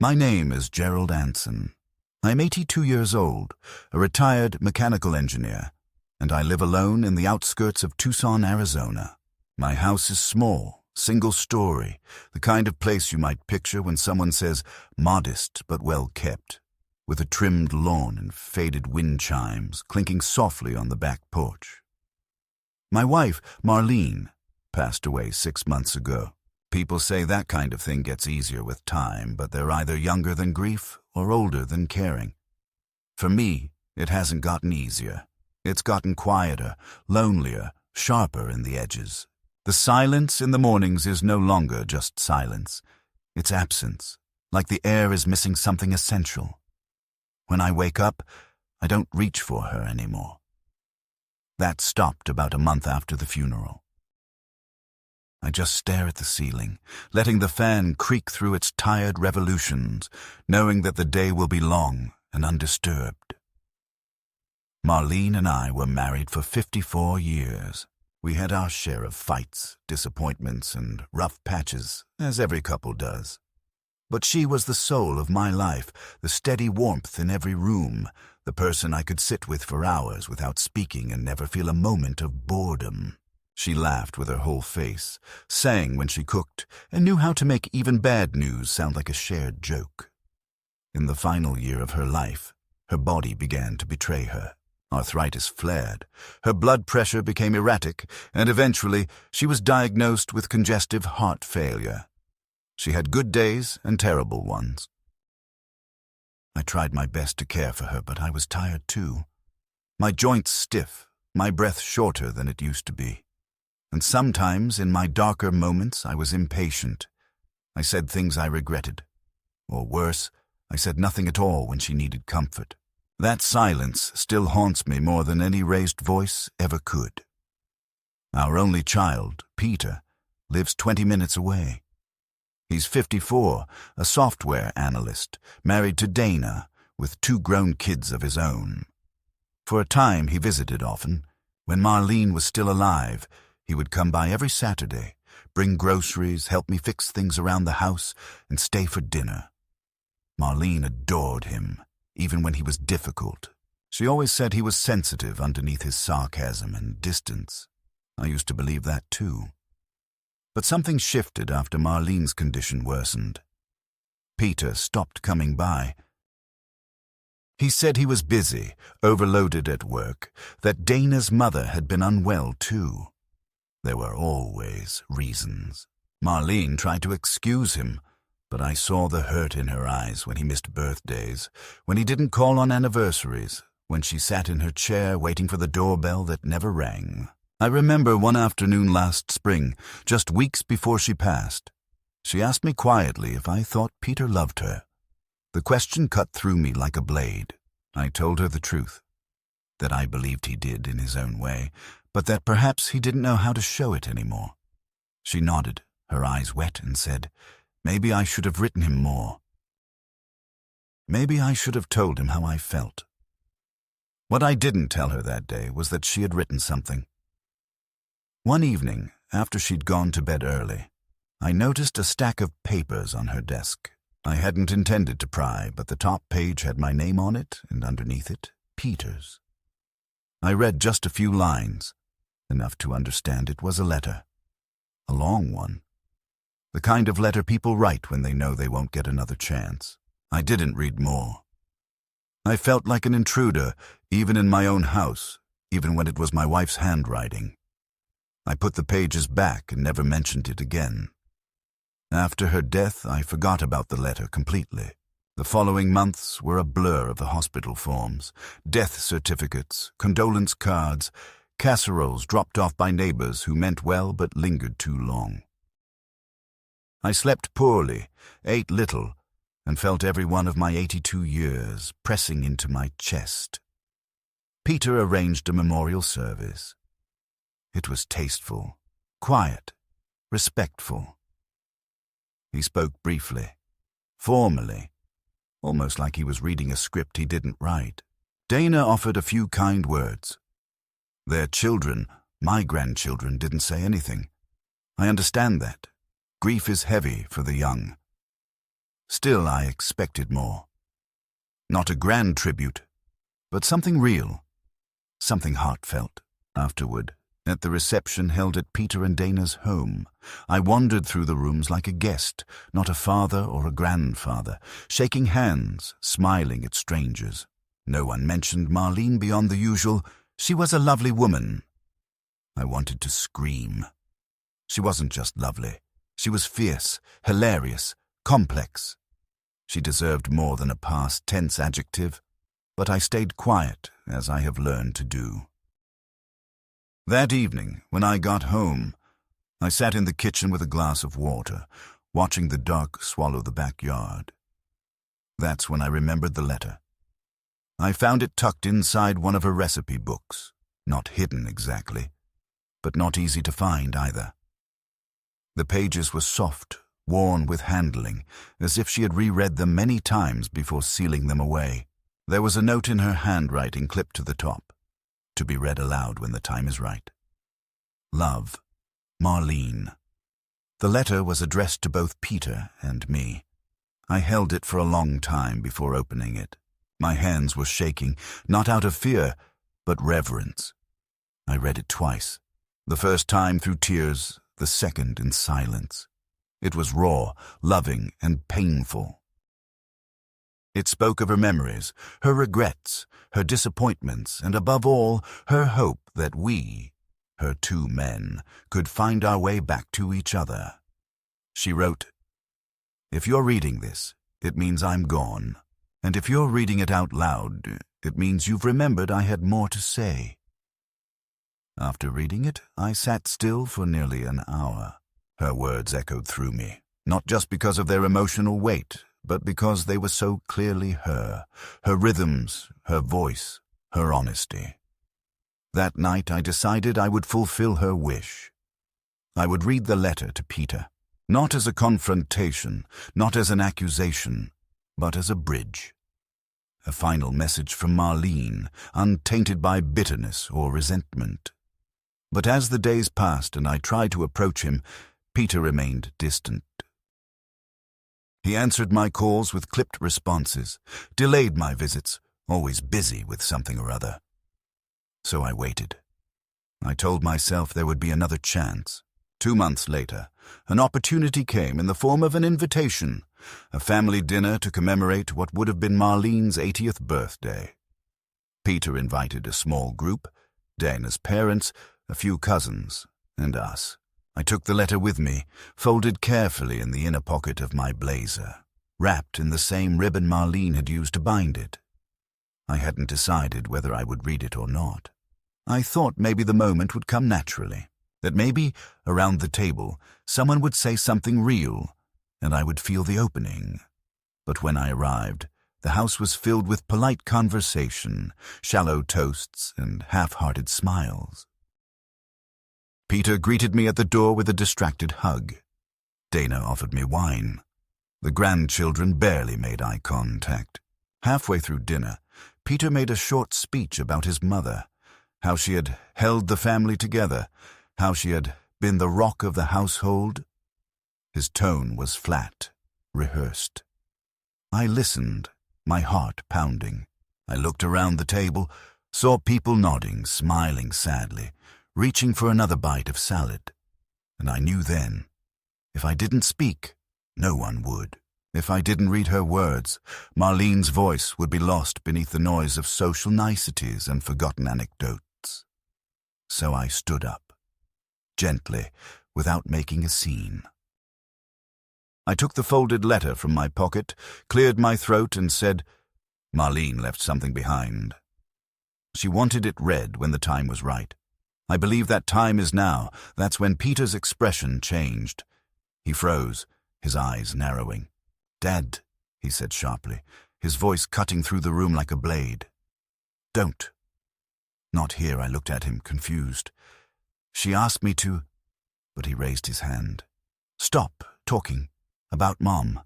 My name is Gerald Anson. I'm 82 years old, a retired mechanical engineer, and I live alone in the outskirts of Tucson, Arizona. My house is small, single-story, the kind of place you might picture when someone says modest but well-kept, with a trimmed lawn and faded wind chimes clinking softly on the back porch. My wife, Marlene, passed away 6 months ago. People say that kind of thing gets easier with time, but they're either younger than grief or older than caring. For me, it hasn't gotten easier. It's gotten quieter, lonelier, sharper in the edges. The silence in the mornings is no longer just silence. It's absence, like the air is missing something essential. When I wake up, I don't reach for her anymore. That stopped about a month after the funeral. I just stare at the ceiling, letting the fan creak through its tired revolutions, knowing that the day will be long and undisturbed. Marlene and I were married for 54 years. We had our share of fights, disappointments, and rough patches, as every couple does. But she was the soul of my life, the steady warmth in every room, the person I could sit with for hours without speaking and never feel a moment of boredom. She laughed with her whole face, sang when she cooked, and knew how to make even bad news sound like a shared joke. In the final year of her life, her body began to betray her. Arthritis flared, her blood pressure became erratic, and eventually she was diagnosed with congestive heart failure. She had good days and terrible ones. I tried my best to care for her, but I was tired too. My joints stiff, my breath shorter than it used to be. And sometimes, in my darker moments, I was impatient. I said things I regretted. Or worse, I said nothing at all when she needed comfort. That silence still haunts me more than any raised voice ever could. Our only child, Peter, lives 20 minutes away. He's 54, a software analyst, married to Dana, with 2 grown kids of his own. For a time he visited often. When Marlene was still alive, he would come by every Saturday, bring groceries, help me fix things around the house, and stay for dinner. Marlene adored him, even when he was difficult. She always said he was sensitive underneath his sarcasm and distance. I used to believe that too. But something shifted after Marlene's condition worsened. Peter stopped coming by. He said he was busy, overloaded at work, that Dana's mother had been unwell too. There were always reasons. Marlene tried to excuse him, but I saw the hurt in her eyes when he missed birthdays, when he didn't call on anniversaries, when she sat in her chair waiting for the doorbell that never rang. I remember one afternoon last spring, just weeks before she passed. She asked me quietly if I thought Peter loved her. The question cut through me like a blade. I told her the truth, that I believed he did in his own way, but that perhaps he didn't know how to show it anymore. She nodded, her eyes wet, and said, "Maybe I should have written him more. Maybe I should have told him how I felt." What I didn't tell her that day was that she had written something. One evening, after she'd gone to bed early, I noticed a stack of papers on her desk. I hadn't intended to pry, but the top page had my name on it, and underneath it, Peter's. I read just a few lines, enough to understand it was a letter. A long one. The kind of letter people write when they know they won't get another chance. I didn't read more. I felt like an intruder, even in my own house, even when it was my wife's handwriting. I put the pages back and never mentioned it again. After her death, I forgot about the letter completely. The following months were a blur of the hospital forms, death certificates, condolence cards, casseroles dropped off by neighbors who meant well but lingered too long. I slept poorly, ate little, and felt every one of my 82 years pressing into my chest. Peter arranged a memorial service. It was tasteful, quiet, respectful. He spoke briefly, formally, almost like he was reading a script he didn't write. Dana offered a few kind words. Their children, my grandchildren, didn't say anything. I understand that. Grief is heavy for the young. Still, I expected more. Not a grand tribute, but something real, something heartfelt. Afterward, at the reception held at Peter and Dana's home, I wandered through the rooms like a guest, not a father or a grandfather, shaking hands, smiling at strangers. No one mentioned Marlene beyond the usual, "She was a lovely woman." I wanted to scream. She wasn't just lovely. She was fierce, hilarious, complex. She deserved more than a past tense adjective, but I stayed quiet, as I have learned to do. That evening, when I got home, I sat in the kitchen with a glass of water, watching the dark swallow the backyard. That's when I remembered the letter. I found it tucked inside one of her recipe books, not hidden exactly, but not easy to find either. The pages were soft, worn with handling, as if she had reread them many times before sealing them away. There was a note in her handwriting clipped to the top, to be read aloud when the time is right. Love, Marlene. The letter was addressed to both Peter and me. I held it for a long time before opening it. My hands were shaking, not out of fear, but reverence. I read it twice, the first time through tears, the second in silence. It was raw, loving, and painful. It spoke of her memories, her regrets, her disappointments, and above all, her hope that we, her two men, could find our way back to each other. She wrote, "If you're reading this, it means I'm gone. And if you're reading it out loud, it means you've remembered I had more to say." After reading it, I sat still for nearly an hour. Her words echoed through me, not just because of their emotional weight, but because they were so clearly her rhythms, her voice, her honesty. That night I decided I would fulfill her wish. I would read the letter to Peter, not as a confrontation, not as an accusation, but as a bridge. A final message from Marlene, untainted by bitterness or resentment. But as the days passed and I tried to approach him, Peter remained distant. He answered my calls with clipped responses, delayed my visits, always busy with something or other. So I waited. I told myself there would be another chance. 2 months later, an opportunity came in the form of an invitation, a family dinner to commemorate what would have been Marlene's 80th birthday. Peter invited a small group, Dana's parents, a few cousins, and us. I took the letter with me, folded carefully in the inner pocket of my blazer, wrapped in the same ribbon Marlene had used to bind it. I hadn't decided whether I would read it or not. I thought maybe the moment would come naturally, that maybe, around the table, someone would say something real, and I would feel the opening. But when I arrived, the house was filled with polite conversation, shallow toasts, and half-hearted smiles. Peter greeted me at the door with a distracted hug. Dana offered me wine. The grandchildren barely made eye contact. Halfway through dinner, Peter made a short speech about his mother, how she had held the family together, how she had been the rock of the household. His tone was flat, rehearsed. I listened, my heart pounding. I looked around the table, saw people nodding, smiling sadly, reaching for another bite of salad. And I knew then, if I didn't speak, no one would. If I didn't read her words, Marlene's voice would be lost beneath the noise of social niceties and forgotten anecdotes. So I stood up, gently, without making a scene. I took the folded letter from my pocket, cleared my throat, and said, "Marlene left something behind. She wanted it read when the time was right. I believe that time is now." That's when Peter's expression changed. He froze, his eyes narrowing. "Dad," he said sharply, his voice cutting through the room like a blade. "Don't." Not here, I looked at him, confused. "She asked me to—" But he raised his hand. "Stop talking about Mom."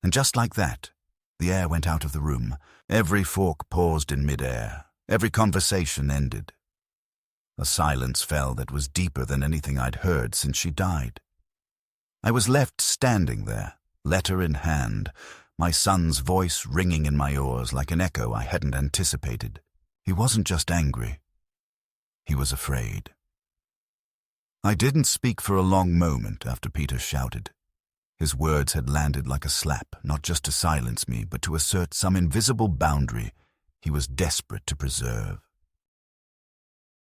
And just like that, the air went out of the room. Every fork paused in midair. Every conversation ended. A silence fell that was deeper than anything I'd heard since she died. I was left standing there, letter in hand, my son's voice ringing in my ears like an echo I hadn't anticipated. He wasn't just angry. He was afraid. I didn't speak for a long moment after Peter shouted. His words had landed like a slap, not just to silence me, but to assert some invisible boundary he was desperate to preserve.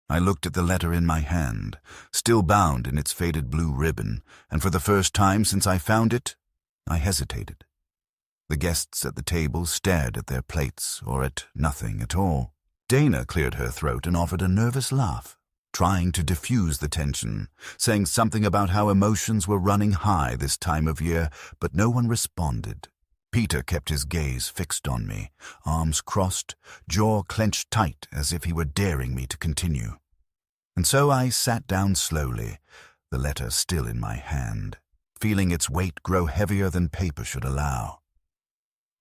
I looked at the letter in my hand, still bound in its faded blue ribbon, and for the first time since I found it, I hesitated. The guests at the table stared at their plates or at nothing at all. Dana cleared her throat and offered a nervous laugh, trying to diffuse the tension, saying something about how emotions were running high this time of year, but no one responded. Peter kept his gaze fixed on me, arms crossed, jaw clenched tight as if he were daring me to continue. And so I sat down slowly, the letter still in my hand, feeling its weight grow heavier than paper should allow.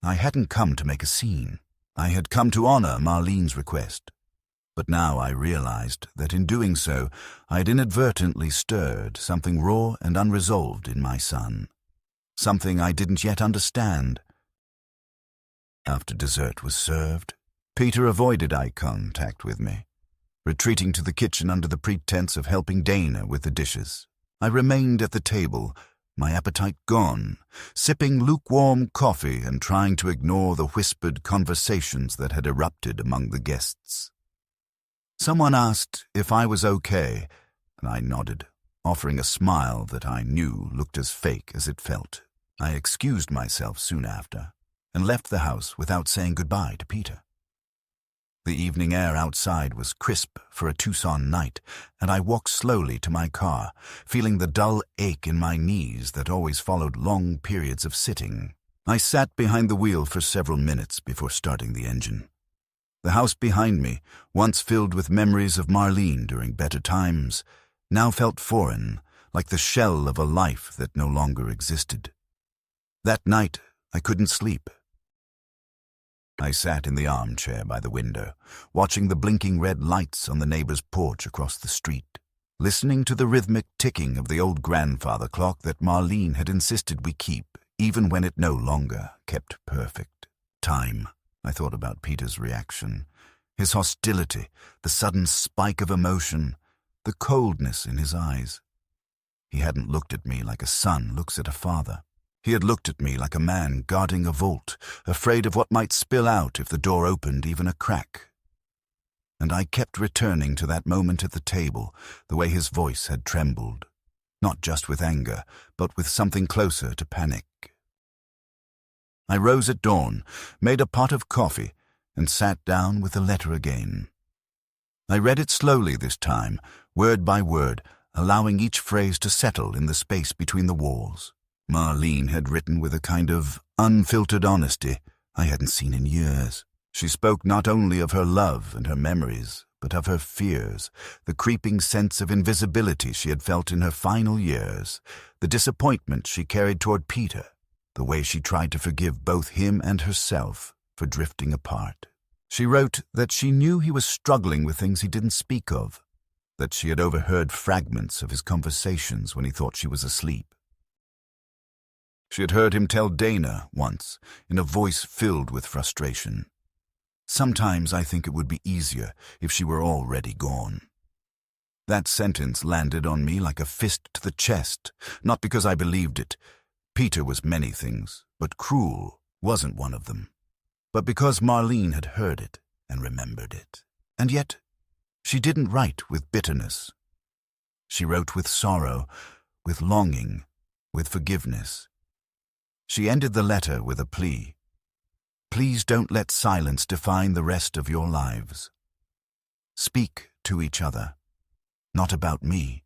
I hadn't come to make a scene. I had come to honor Marlene's request. But now I realized that in doing so, I had inadvertently stirred something raw and unresolved in my son. Something I didn't yet understand. After dessert was served, Peter avoided eye contact with me, retreating to the kitchen under the pretense of helping Dana with the dishes. I remained at the table, my appetite gone, sipping lukewarm coffee and trying to ignore the whispered conversations that had erupted among the guests. Someone asked if I was okay, and I nodded, offering a smile that I knew looked as fake as it felt. I excused myself soon after, and left the house without saying goodbye to Peter. The evening air outside was crisp for a Tucson night, and I walked slowly to my car, feeling the dull ache in my knees that always followed long periods of sitting. I sat behind the wheel for several minutes before starting the engine. The house behind me, once filled with memories of Marlene during better times, now felt foreign, like the shell of a life that no longer existed. That night, I couldn't sleep. I sat in the armchair by the window, watching the blinking red lights on the neighbor's porch across the street, listening to the rhythmic ticking of the old grandfather clock that Marlene had insisted we keep, even when it no longer kept perfect time. I thought about Peter's reaction, his hostility, the sudden spike of emotion, the coldness in his eyes. He hadn't looked at me like a son looks at a father. He had looked at me like a man guarding a vault, afraid of what might spill out if the door opened even a crack. And I kept returning to that moment at the table, the way his voice had trembled, not just with anger, but with something closer to panic. I rose at dawn, made a pot of coffee, and sat down with the letter again. I read it slowly this time, word by word, allowing each phrase to settle in the space between the walls. Marlene had written with a kind of unfiltered honesty I hadn't seen in years. She spoke not only of her love and her memories, but of her fears, the creeping sense of invisibility she had felt in her final years, the disappointment she carried toward Peter, the way she tried to forgive both him and herself for drifting apart. She wrote that she knew he was struggling with things he didn't speak of, that she had overheard fragments of his conversations when he thought she was asleep. She had heard him tell Dana once, in a voice filled with frustration, "Sometimes I think it would be easier if she were already gone." That sentence landed on me like a fist to the chest, not because I believed it. Peter was many things, but cruel wasn't one of them. But because Marlene had heard it and remembered it. And yet, she didn't write with bitterness. She wrote with sorrow, with longing, with forgiveness. She ended the letter with a plea. Please don't let silence define the rest of your lives. Speak to each other, not about me,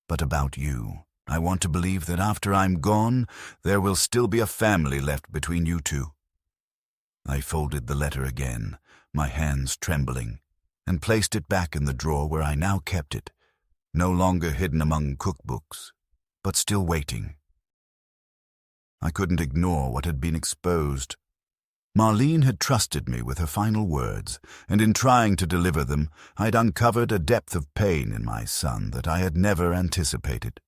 but about you. I want to believe that after I'm gone, there will still be a family left between you two. I folded the letter again, my hands trembling, and placed it back in the drawer where I now kept it, no longer hidden among cookbooks, but still waiting. I couldn't ignore what had been exposed. Marlene had trusted me with her final words, and in trying to deliver them, I'd uncovered a depth of pain in my son that I had never anticipated.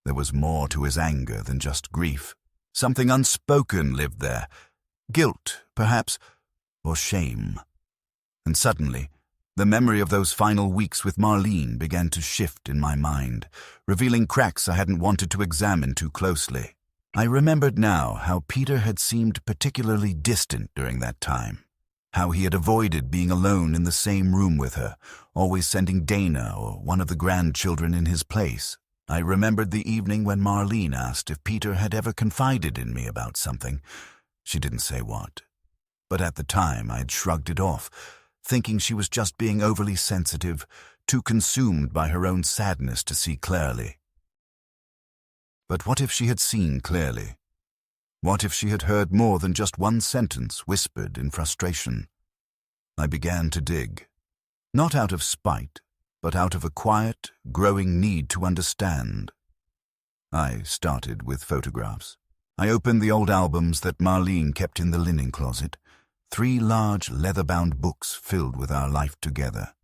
There was more to his anger than just grief, Something unspoken lived there. Guilt, perhaps, or shame. And suddenly, the memory of those final weeks with Marlene began to shift in my mind, revealing cracks I hadn't wanted to examine too closely. I remembered now how Peter had seemed particularly distant during that time, how he had avoided being alone in the same room with her, always sending Dana or one of the grandchildren in his place. I remembered the evening when Marlene asked if Peter had ever confided in me about something. She didn't say what, but at the time I had shrugged it off, thinking she was just being overly sensitive, too consumed by her own sadness to see clearly. But what if she had seen clearly? What if she had heard more than just one sentence whispered in frustration? I began to dig, not out of spite, but out of a quiet, growing need to understand. I started with photographs. I opened the old albums that Marlene kept in the linen closet, 3 large leather-bound books filled with our life together.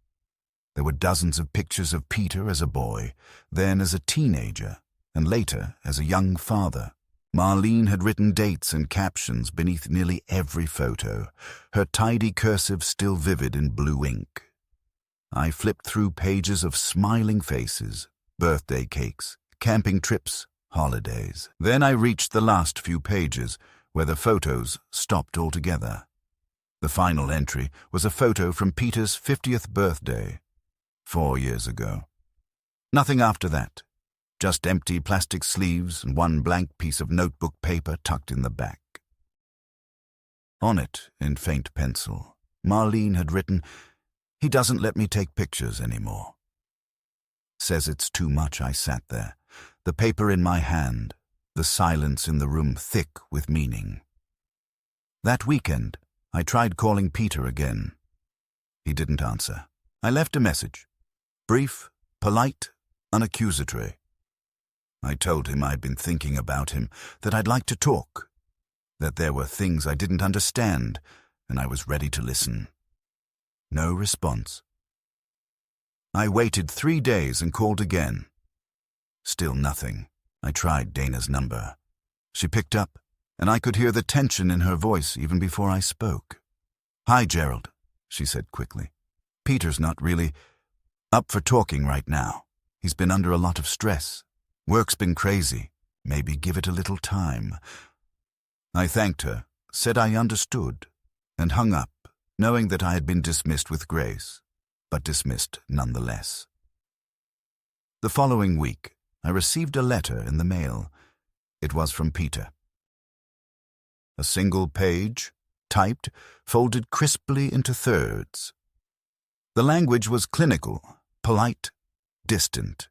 There were dozens of pictures of Peter as a boy, then as a teenager, and later as a young father. Marlene had written dates and captions beneath nearly every photo, her tidy cursive still vivid in blue ink. I flipped through pages of smiling faces, birthday cakes, camping trips, holidays. Then I reached the last few pages, where the photos stopped altogether. The final entry was a photo from Peter's 50th birthday, 4 years ago. Nothing after that, just empty plastic sleeves and one blank piece of notebook paper tucked in the back. On it, in faint pencil, Marlene had written, "He doesn't let me take pictures anymore." Says it's too much. I sat there, the paper in my hand, the silence in the room thick with meaning. That weekend, I tried calling Peter again. He didn't answer. I left a message. Brief, polite, unaccusatory. I told him I'd been thinking about him, that I'd like to talk, that there were things I didn't understand, and I was ready to listen. No response. I waited 3 days and called again. Still nothing. I tried Dana's number. She picked up, and I could hear the tension in her voice even before I spoke. "Hi, Gerald," she said quickly. "Peter's not really up for talking right now. He's been under a lot of stress. Work's been crazy. Maybe give it a little time." I thanked her, said I understood, and hung up, knowing that I had been dismissed with grace, but dismissed nonetheless. The following week, I received a letter in the mail. It was from Peter. A single page, typed, folded crisply into thirds. The language was clinical, polite, distant.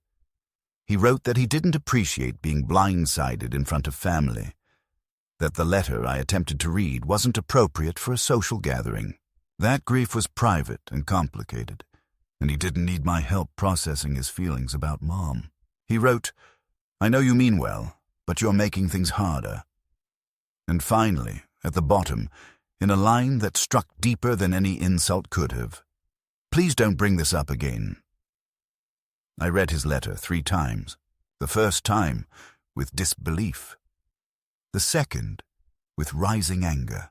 He wrote that he didn't appreciate being blindsided in front of family, that the letter I attempted to read wasn't appropriate for a social gathering. That grief was private and complicated, and he didn't need my help processing his feelings about Mom. He wrote, "I know you mean well, but you're making things harder." And finally, at the bottom, in a line that struck deeper than any insult could have, "Please don't bring this up again." I read his letter 3 times, the first time with disbelief, the second with rising anger,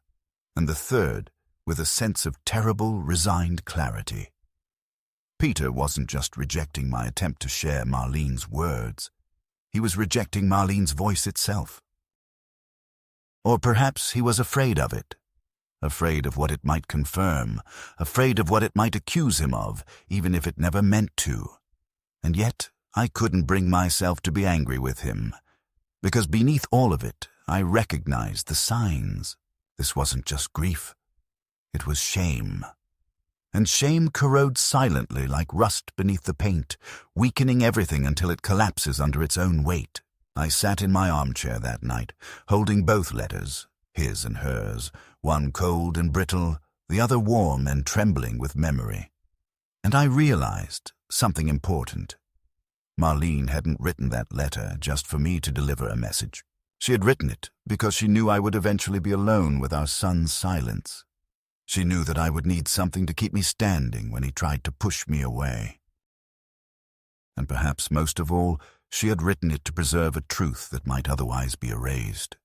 and the third with a sense of terrible, resigned clarity. Peter wasn't just rejecting my attempt to share Marlene's words. He was rejecting Marlene's voice itself. Or perhaps he was afraid of it, afraid of what it might confirm, afraid of what it might accuse him of, even if it never meant to. And yet I couldn't bring myself to be angry with him, because beneath all of it, I recognized the signs. This wasn't just grief. It was shame. And shame corrodes silently like rust beneath the paint, weakening everything until it collapses under its own weight. I sat in my armchair that night, holding both letters, his and hers, one cold and brittle, the other warm and trembling with memory. And I realized something important. Marlene hadn't written that letter just for me to deliver a message. She had written it because she knew I would eventually be alone with our son's silence. She knew that I would need something to keep me standing when he tried to push me away. And perhaps most of all, she had written it to preserve a truth that might otherwise be erased.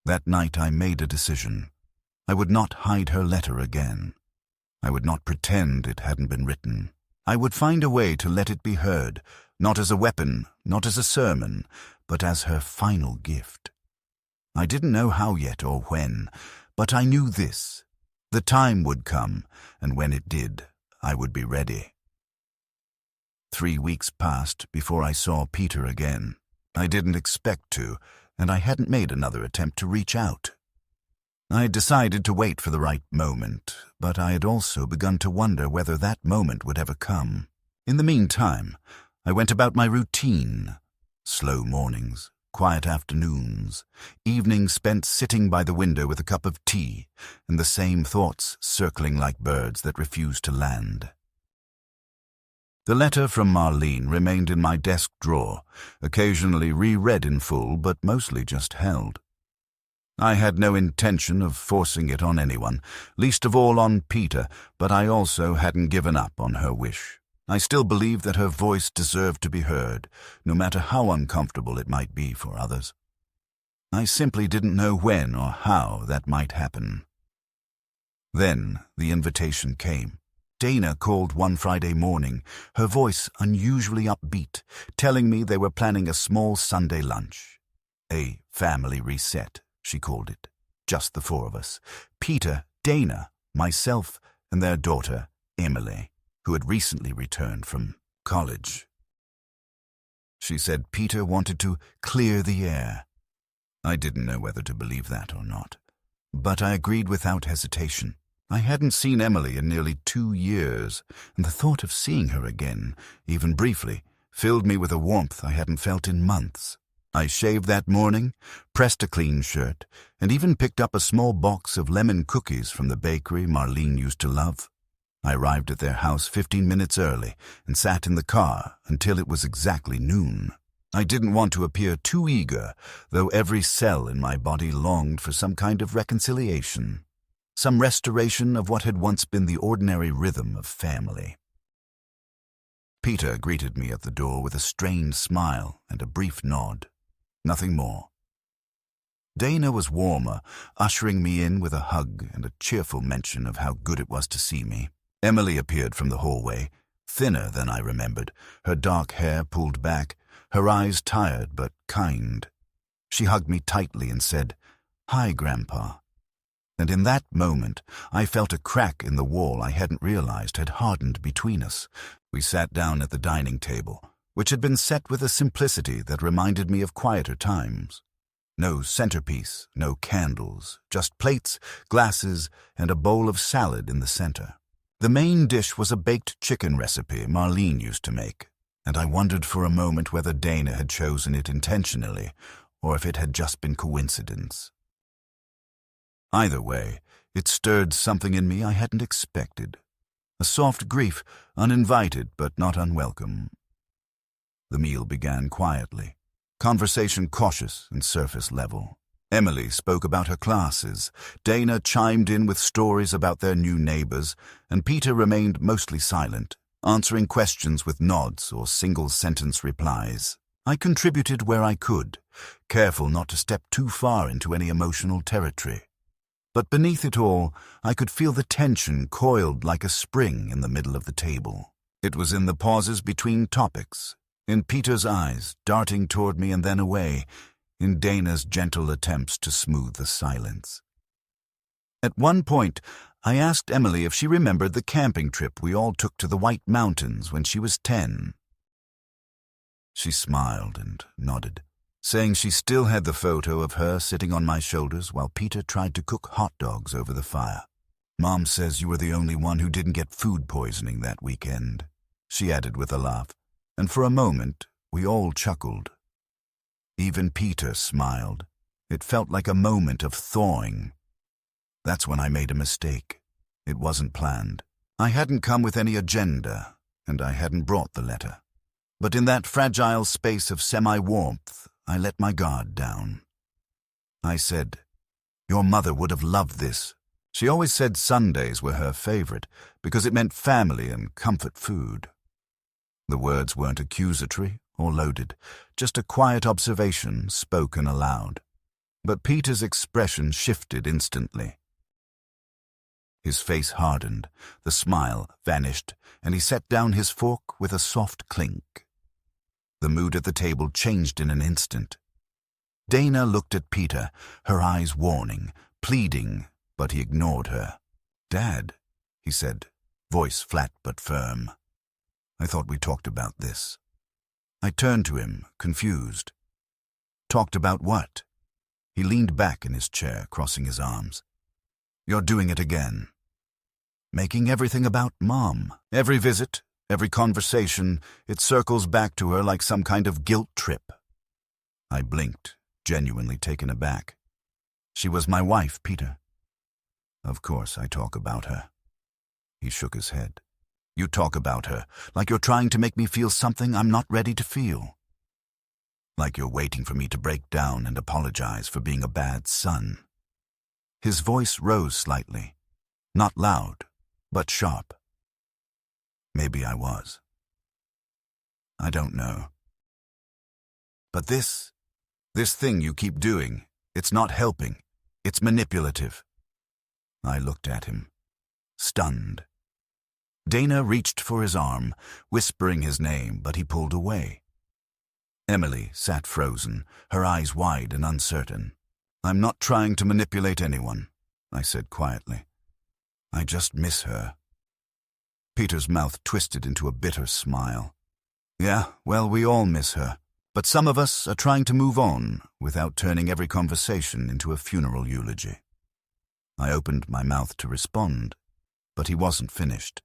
That night I made a decision. I would not hide her letter again. I would not pretend it hadn't been written. I would find a way to let it be heard, not as a weapon, not as a sermon, but as her final gift. I didn't know how yet or when, but I knew this. The time would come, and when it did, I would be ready. 3 weeks passed before I saw Peter again. I didn't expect to, and I hadn't made another attempt to reach out. I decided to wait for the right moment, but I had also begun to wonder whether that moment would ever come. In the meantime, I went about my routine. Slow mornings, quiet afternoons, evenings spent sitting by the window with a cup of tea, and the same thoughts circling like birds that refused to land. The letter from Marlene remained in my desk drawer, occasionally reread in full, but mostly just held. I had no intention of forcing it on anyone, least of all on Peter, but I also hadn't given up on her wish. I still believed that her voice deserved to be heard, no matter how uncomfortable it might be for others. I simply didn't know when or how that might happen. Then the invitation came. Dana called one Friday morning, her voice unusually upbeat, telling me they were planning a small Sunday lunch. A family reset, she called it. Just the 4 of us. Peter, Dana, myself, and their daughter, Emily, who had recently returned from college. She said Peter wanted to clear the air. I didn't know whether to believe that or not, but I agreed without hesitation. I hadn't seen Emily in nearly 2 years, and the thought of seeing her again, even briefly, filled me with a warmth I hadn't felt in months. I shaved that morning, pressed a clean shirt, and even picked up a small box of lemon cookies from the bakery Marlene used to love. I arrived at their house 15 minutes early and sat in the car until it was exactly noon. I didn't want to appear too eager, though every cell in my body longed for some kind of reconciliation. Some restoration of what had once been the ordinary rhythm of family. Peter greeted me at the door with a strained smile and a brief nod. Nothing more. Dana was warmer, ushering me in with a hug and a cheerful mention of how good it was to see me. Emily appeared from the hallway, thinner than I remembered, her dark hair pulled back, her eyes tired but kind. She hugged me tightly and said, "Hi, Grandpa." And in that moment, I felt a crack in the wall I hadn't realized had hardened between us. We sat down at the dining table, which had been set with a simplicity that reminded me of quieter times. No centerpiece, no candles, just plates, glasses, and a bowl of salad in the center. The main dish was a baked chicken recipe Marlene used to make, and I wondered for a moment whether Dana had chosen it intentionally, or if it had just been coincidence. Either way, it stirred something in me I hadn't expected. A soft grief, uninvited but not unwelcome. The meal began quietly, conversation cautious and surface level. Emily spoke about her classes, Dana chimed in with stories about their new neighbors, and Peter remained mostly silent, answering questions with nods or single-sentence replies. I contributed where I could, careful not to step too far into any emotional territory. But beneath it all, I could feel the tension coiled like a spring in the middle of the table. It was in the pauses between topics, in Peter's eyes darting toward me and then away, in Dana's gentle attempts to smooth the silence. At one point, I asked Emily if she remembered the camping trip we all took to the White Mountains when she was 10. She smiled and nodded, saying she still had the photo of her sitting on my shoulders while Peter tried to cook hot dogs over the fire. "Mom says you were the only one who didn't get food poisoning that weekend," she added with a laugh, and for a moment we all chuckled. Even Peter smiled. It felt like a moment of thawing. That's when I made a mistake. It wasn't planned. I hadn't come with any agenda, and I hadn't brought the letter. But in that fragile space of semi-warmth, I let my guard down. I said, "Your mother would have loved this. She always said Sundays were her favorite because it meant family and comfort food." The words weren't accusatory or loaded, just a quiet observation spoken aloud. But Peter's expression shifted instantly. His face hardened, the smile vanished, and he set down his fork with a soft clink. The mood at the table changed in an instant. Dana looked at Peter, her eyes warning, pleading, but he ignored her. "Dad," he said, voice flat but firm. "I thought we talked about this." I turned to him, confused. "Talked about what?" He leaned back in his chair, crossing his arms. "You're doing it again. Making everything about Mom. Every visit, every conversation, it circles back to her like some kind of guilt trip." I blinked, genuinely taken aback. "She was my wife, Peter." "Of course I talk about her." He shook his head. "You talk about her like you're trying to make me feel something I'm not ready to feel. Like you're waiting for me to break down and apologize for being a bad son." His voice rose slightly, not loud, but sharp. Maybe I was. I don't know. "But this thing you keep doing, it's not helping. It's manipulative." I looked at him, stunned. Dana reached for his arm, whispering his name, but he pulled away. Emily sat frozen, her eyes wide and uncertain. "I'm not trying to manipulate anyone," I said quietly. "I just miss her." Peter's mouth twisted into a bitter smile. "Yeah, well, we all miss her. But some of us are trying to move on without turning every conversation into a funeral eulogy." I opened my mouth to respond, but he wasn't finished.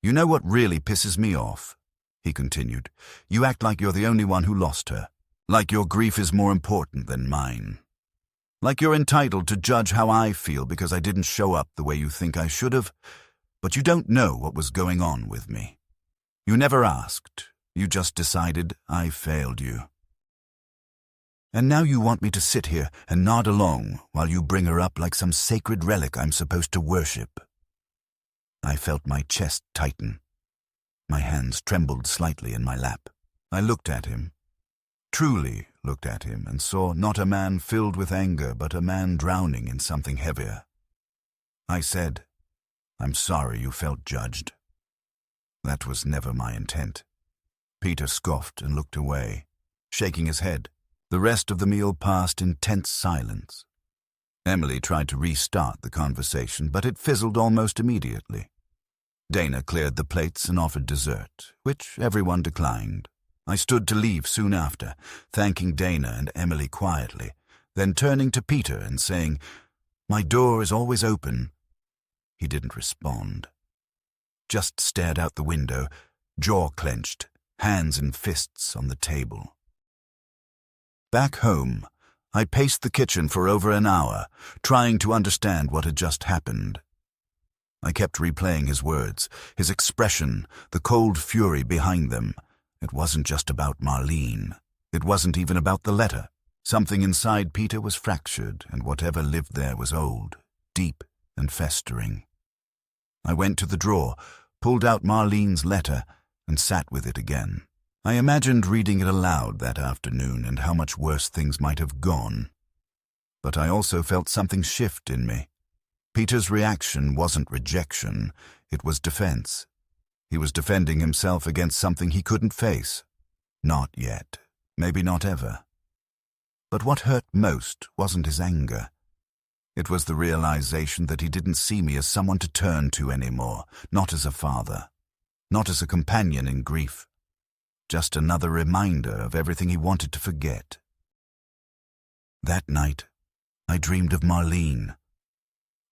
"You know what really pisses me off?" he continued. "You act like you're the only one who lost her. Like your grief is more important than mine. Like you're entitled to judge how I feel because I didn't show up the way you think I should have, but you don't know what was going on with me. You never asked. You just decided I failed you. And now you want me to sit here and nod along while you bring her up like some sacred relic I'm supposed to worship." I felt my chest tighten. My hands trembled slightly in my lap. I looked at him, truly looked at him, and saw not a man filled with anger, but a man drowning in something heavier. I said, "I'm sorry you felt judged. That was never my intent." Peter scoffed and looked away, shaking his head. The rest of the meal passed in tense silence. Emily tried to restart the conversation, but it fizzled almost immediately. Dana cleared the plates and offered dessert, which everyone declined. I stood to leave soon after, thanking Dana and Emily quietly, then turning to Peter and saying, "My door is always open." He didn't respond. Just stared out the window, jaw clenched, hands in fists on the table. Back home, I paced the kitchen for over an hour, trying to understand what had just happened. I kept replaying his words, his expression, the cold fury behind them. It wasn't just about Marlene. It wasn't even about the letter. Something inside Peter was fractured, and whatever lived there was old, deep, and festering. I went to the drawer, pulled out Marlene's letter, and sat with it again. I imagined reading it aloud that afternoon and how much worse things might have gone. But I also felt something shift in me. Peter's reaction wasn't rejection, it was defense. He was defending himself against something he couldn't face. Not yet. Maybe not ever. But what hurt most wasn't his anger. It was the realization that he didn't see me as someone to turn to anymore, not as a father, not as a companion in grief. Just another reminder of everything he wanted to forget. That night, I dreamed of Marlene.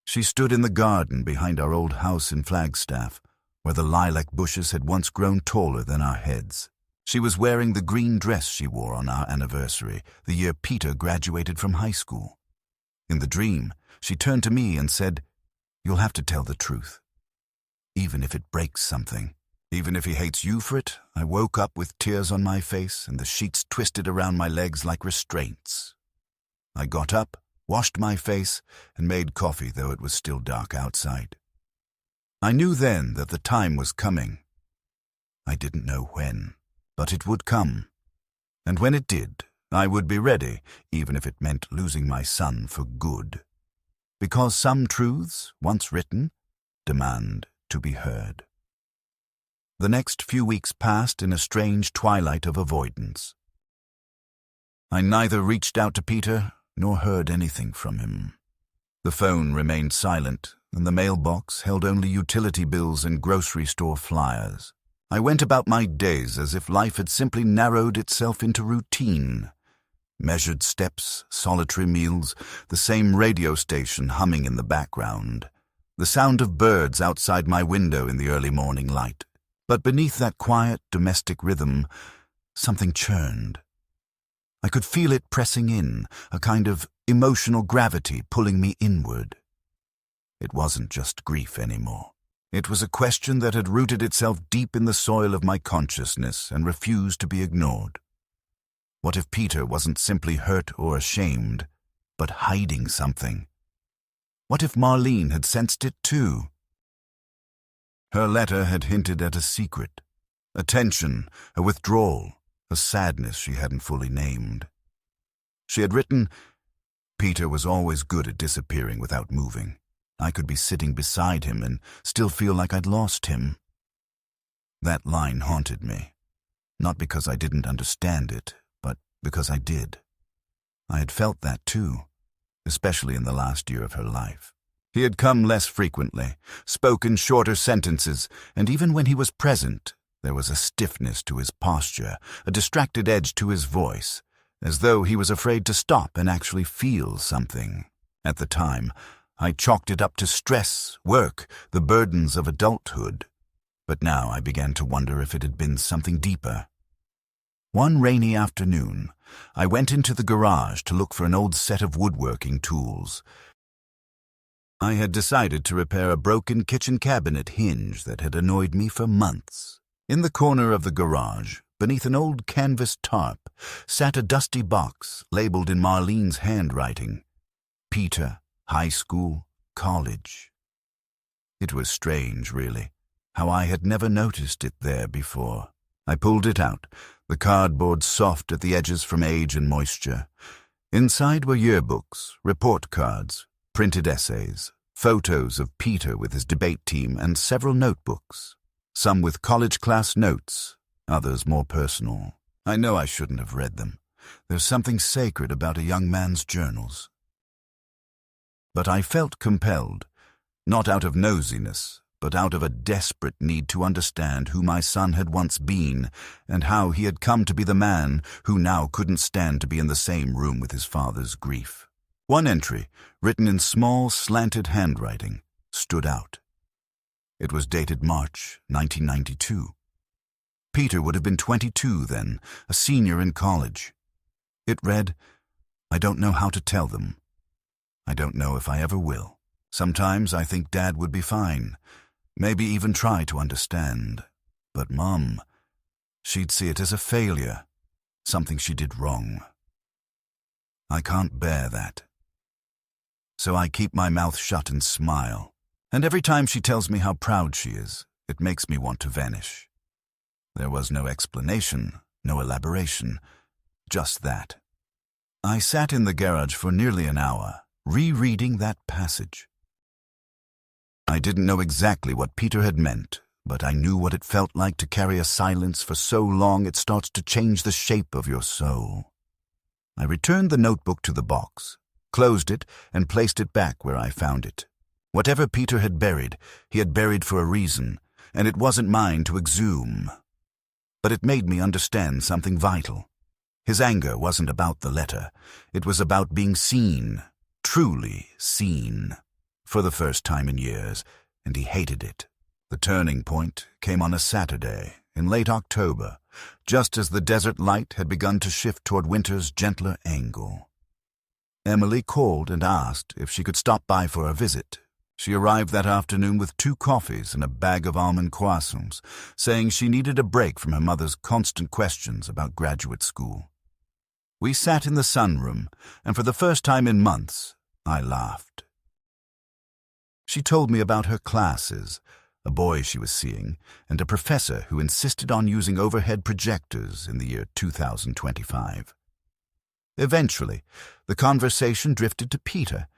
She stood in the garden behind our old house in Flagstaff, where the lilac bushes had once grown taller than our heads. She was wearing the green dress she wore on our anniversary, the year Peter graduated from high school. In the dream, she turned to me and said, "You'll have to tell the truth, even if it breaks something. Even if he hates you for it." I woke up with tears on my face and the sheets twisted around my legs like restraints. I got up, washed my face, and made coffee, though it was still dark outside. I knew then that the time was coming. I didn't know when, but it would come. And when it did, I would be ready, even if it meant losing my son for good. Because some truths, once written, demand to be heard. The next few weeks passed in a strange twilight of avoidance. I neither reached out to Peter nor heard anything from him. The phone remained silent, and the mailbox held only utility bills and grocery store flyers. I went about my days as if life had simply narrowed itself into routine. Measured steps, solitary meals, the same radio station humming in the background, the sound of birds outside my window in the early morning light. But beneath that quiet domestic rhythm, something churned. I could feel it pressing in, a kind of emotional gravity pulling me inward. It wasn't just grief anymore. It was a question that had rooted itself deep in the soil of my consciousness and refused to be ignored. What if Peter wasn't simply hurt or ashamed, but hiding something? What if Marlene had sensed it too? Her letter had hinted at a secret, a tension, a withdrawal, a sadness she hadn't fully named. She had written, "Peter was always good at disappearing without moving. I could be sitting beside him and still feel like I'd lost him." That line haunted me, not because I didn't understand it, but because I did. I had felt that too, especially in the last year of her life. He had come less frequently, spoken shorter sentences, and even when he was present, there was a stiffness to his posture, a distracted edge to his voice, as though he was afraid to stop and actually feel something. At the time, I chalked it up to stress, work, the burdens of adulthood. But now I began to wonder if it had been something deeper. One rainy afternoon, I went into the garage to look for an old set of woodworking tools. I had decided to repair a broken kitchen cabinet hinge that had annoyed me for months. In the corner of the garage, beneath an old canvas tarp, sat a dusty box labeled in Marlene's handwriting, "Peter, High School, College." It was strange, really, how I had never noticed it there before. I pulled it out, the cardboard soft at the edges from age and moisture. Inside were yearbooks, report cards, printed essays, photos of Peter with his debate team, and several notebooks, some with college class notes, others more personal. I know I shouldn't have read them. There's something sacred about a young man's journals. But I felt compelled, not out of nosiness, but out of a desperate need to understand who my son had once been and how he had come to be the man who now couldn't stand to be in the same room with his father's grief. One entry, written in small, slanted handwriting, stood out. It was dated March 1992. Peter would have been 22 then, a senior in college. It read, "I don't know how to tell them. I don't know if I ever will. Sometimes I think Dad would be fine, maybe even try to understand. But Mom, she'd see it as a failure, something she did wrong. I can't bear that. So I keep my mouth shut and smile. And every time she tells me how proud she is, it makes me want to vanish." There was no explanation, no elaboration, just that. I sat in the garage for nearly an hour, rereading that passage. I didn't know exactly what Peter had meant, but I knew what it felt like to carry a silence for so long it starts to change the shape of your soul. I returned the notebook to the box, closed it, and placed it back where I found it. Whatever Peter had buried, he had buried for a reason, and it wasn't mine to exhume. But it made me understand something vital. His anger wasn't about the letter. It was about being seen, truly seen, for the first time in years, and he hated it. The turning point came on a Saturday in late October, just as the desert light had begun to shift toward winter's gentler angle. Emily called and asked if she could stop by for a visit. She arrived that afternoon with 2 coffees and a bag of almond croissants, saying she needed a break from her mother's constant questions about graduate school. We sat in the sunroom, and for the first time in months, I laughed. She told me about her classes, a boy she was seeing, and a professor who insisted on using overhead projectors in the year 2025. Eventually, the conversation drifted to Peter,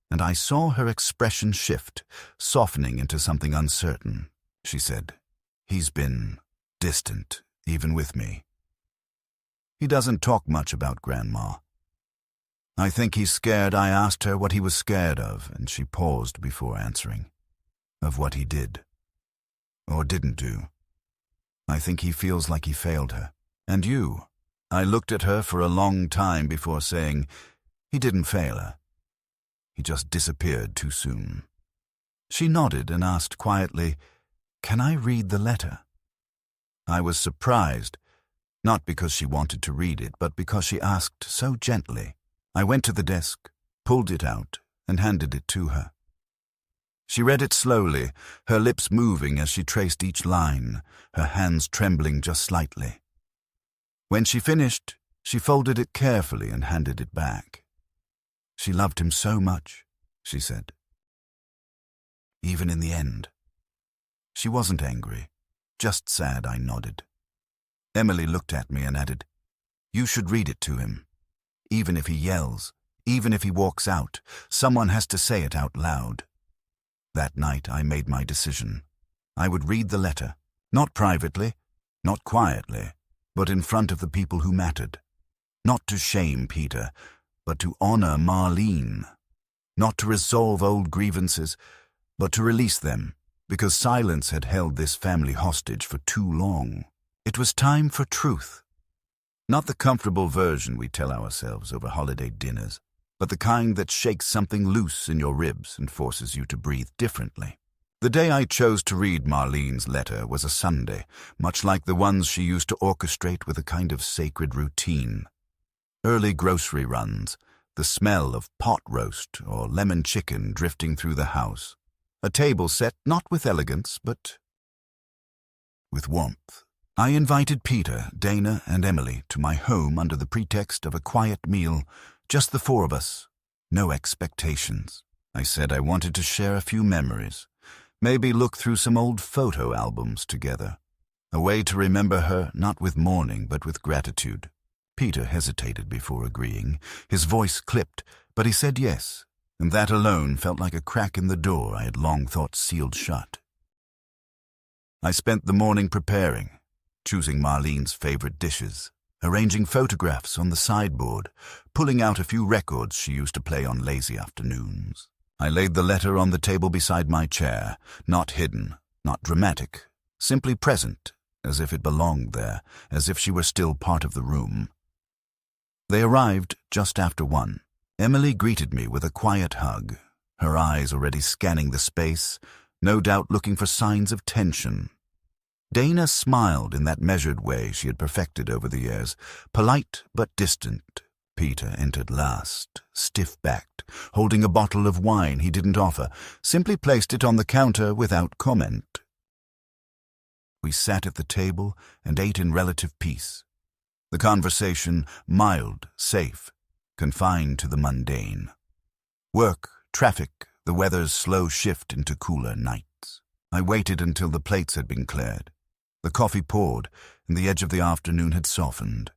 and I saw her expression shift, softening into something uncertain. She said, "He's been distant, even with me. He doesn't talk much about Grandma. I think he's scared." I asked her what he was scared of, and she paused before answering. "Of what he did. Or didn't do. I think he feels like he failed her. And you?" I looked at her for a long time before saying, "He didn't fail her. He just disappeared too soon." She nodded and asked quietly, "Can I read the letter?" I was surprised, not because she wanted to read it, but because she asked so gently. I went to the desk, pulled it out, and handed it to her. She read it slowly, her lips moving as she traced each line, her hands trembling just slightly. When she finished, she folded it carefully and handed it back. She loved him so much, she said. Even in the end. She wasn't angry, just sad. I nodded. Emily looked at me and added, "You should read it to him. Even if he yells, even if he walks out, someone has to say it out loud." That night I made my decision. I would read the letter, not privately, not quietly, but in front of the people who mattered. Not to shame Peter, but to honor Marlene. Not to resolve old grievances, but to release them, because silence had held this family hostage for too long. It was time for truth. Not the comfortable version we tell ourselves over holiday dinners, but the kind that shakes something loose in your ribs and forces you to breathe differently. The day I chose to read Marlene's letter was a Sunday, much like the ones she used to orchestrate with a kind of sacred routine. Early grocery runs, the smell of pot roast or lemon chicken drifting through the house, a table set not with elegance, but with warmth. I invited Peter, Dana, and Emily to my home under the pretext of a quiet meal, just the four of us, no expectations. I said I wanted to share a few memories, maybe look through some old photo albums together, a way to remember her not with mourning but with gratitude. Peter hesitated before agreeing. His voice clipped, but he said yes, and that alone felt like a crack in the door I had long thought sealed shut. I spent the morning preparing, choosing Marlene's favorite dishes, arranging photographs on the sideboard, pulling out a few records she used to play on lazy afternoons. I laid the letter on the table beside my chair, not hidden, not dramatic, simply present, as if it belonged there, as if she were still part of the room. They arrived just after 1. Emily greeted me with a quiet hug, her eyes already scanning the space, no doubt looking for signs of tension. Dana smiled in that measured way she had perfected over the years, polite but distant. Peter entered last, stiff-backed, holding a bottle of wine he didn't offer, simply placed it on the counter without comment. We sat at the table and ate in relative peace. The conversation mild, safe, confined to the mundane. Work, traffic, the weather's slow shift into cooler nights. I waited until the plates had been cleared. The coffee poured, and the edge of the afternoon had softened.